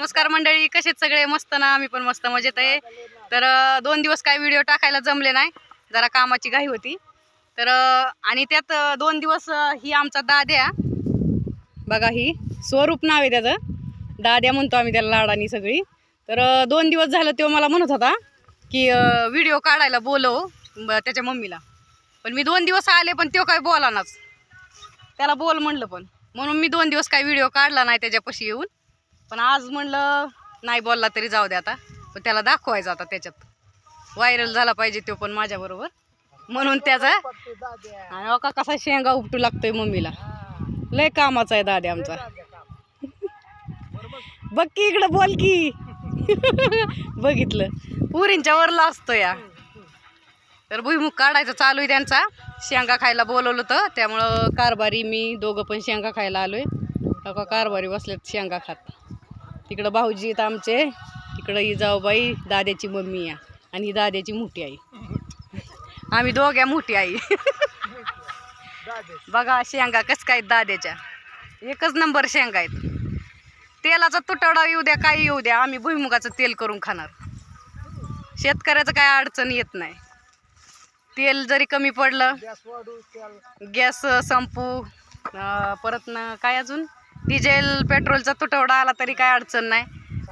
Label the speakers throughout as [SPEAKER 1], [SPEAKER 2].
[SPEAKER 1] नमस्कार मंडळी, कसेत सगळे? मस्त ना? आम्ही पण मस्त मजेत आहे. तर 2 दिवस काय व्हिडिओ टाकायला जमले नाही, जरा कामाची घाई होती. तर आणि त्यात 2 दिवस ही आमचा दाद्या बघा, ही स्वरूप नाव आहे त्याचं, दाद्या म्हणतो आम्ही त्याला लाडानी सगळी. तर 2 दिवस झालं तो मला म्हणत होता की व्हिडिओ काढायला बोलव त्याच्या मम्मीला. पण मी 2 दिवस आले पण तो काय बोलानाच. त्याला बोल म्हणलं पण, म्हणून मी 2 दिवस काय व्हिडिओ काढला नाही त्याच्यापाशी येऊन. पण आज म्हणलं नाही बोलला तरी जाऊ दे आता, पण त्याला दाखवायचं आता, त्याच्यात व्हायरल झाला पाहिजे तो पण माझ्याबरोबर. म्हणून त्याचा आणि का कसा शेंगा उपटू लागतोय मम्मीला. लय कामाचा आहे दाद्या आमचा. बघ की इकडं, बोल की. बघितलं, पुरींच्या वरला असतो या. तर भुईमुग काढायचं चालू आहे त्यांचा. शेंगा खायला बोलवलं होतं, त्यामुळं कारभारी मी दोघं पण शेंगा खायला आलोय. का कारभारी बसलेत शेंगा खात. तिकडं भाऊजी आहेत आमचे, तिकडं ही जाऊबाई दाद्याची मम्मी या, आणि ही दाद्याची मोठी आई. आम्ही दोघ्या मोठी आई. बघा शेंगा कस काय दाद्याच्या, एकच नंबर शेंगा आहेत. तेलाचा तुटवडा येऊ द्या, काही येऊ द्या, आम्ही भुईमुगाचं तेल करून खाणार. शेतकऱ्याचं काय अडचण येत नाही. तेल जरी कमी पडलं, गॅस संपू, परत ना काय अजून डिझेल पेट्रोलचा तुटवडा आला तरी काय अडचण नाही.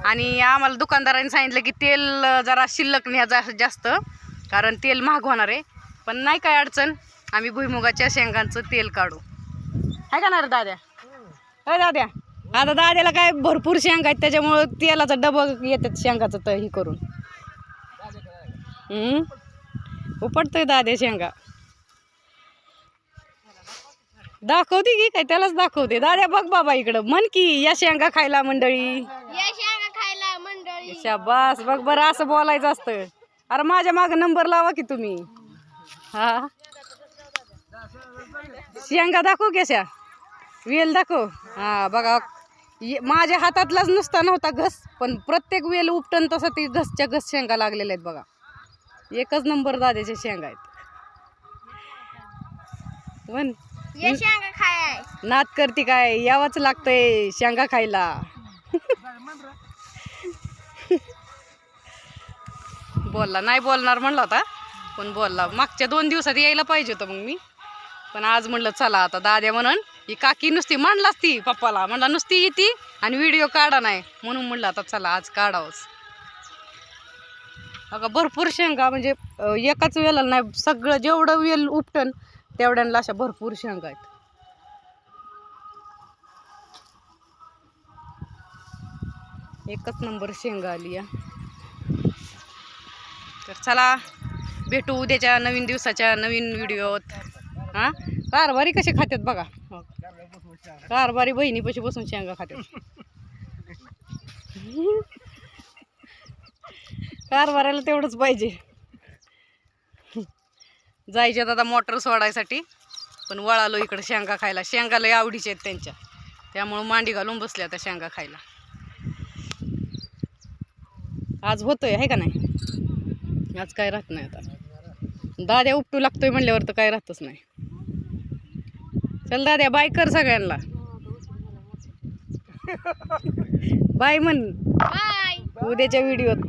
[SPEAKER 1] आणि आम्हाला दुकानदारांनी सांगितलं की तेल जरा शिल्लक न्या जास्त, कारण तेल महाग होणार आहे. पण नाही काय अडचण, आम्ही भुईमुगाच्या शेंगांचं तेल काढू. आहे का ना रे दाद्या? अरे दाद्या, आता दाद्याला काय भरपूर शेंगा आहेत, त्याच्यामुळं तेलाचं डबं येतात शेंगाचं तर ही करून. उपटतोय दाद्या शेंगा. दाखवते की काय, त्यालाच दाखवते. दाद्या बघ बाबा इकडं, म्हण की या शेंगा खायला मंडळी. शाबास, बघ बरं, असं बोलायचं असतं. अरे माझ्या माग नंबर लावा की तुम्ही. हा, शेंगा दाखव कशा, वेल दाखव. हा बघा, माझ्या हातातलाच नुसता नव्हता घस, पण प्रत्येक वेल उपटन तसं ती घसच्या घस शेंगा लागलेल्या आहेत बघा. एकच नंबर दाद्याच्या शेंगा आहेत. म्हण नात करते काय, यावंच लागतंय शेंगा खायला. बोलला नाही, बोलणार म्हणला होता पण बोलला. मागच्या 2 दिवसात यायला पाहिजे होतं मग मी, पण आज म्हणलं चला आता दाद्या म्हणून. ही काकी नुसती म्हणलाच ती पप्पाला, म्हणला नुसती येते आणि व्हिडिओ काढा नाही, म्हणून म्हणलं आता चला आज काढावंच. बघा भरपूर शेंगा, म्हणजे एकाच वेळेला नाही, सगळं जेवढं वेल उपटन तेवढ्यांना अशा भरपूर शेंगा आहेत. एकच नंबर शेंगा आली या. तर चला भेटू उद्याच्या नवीन दिवसाच्या नवीन व्हिडिओत. हा, कारभारी कसे खात्यात बघा, कारभारी बहिणीपाशी बसून शेंगा खात्यात. कारभाराला तेवढंच पाहिजे. जायच्यात आता मोटर सोडायसाठी, पण वळालो इकडं शेंगा खायला. शेंगा लय आवडीचे आहेत त्यांच्या, त्यामुळं मांडी घालून बसले आता शेंगा खायला. आज होतोय आहे का नाही, आज काय राहत नाही. आता दाद्या उपटू लागतोय म्हणल्यावर तर काय राहतच नाही. चल दाद्या, बाय कर सगळ्यांना. बाय म्हण उद्याच्या व्हिडिओत.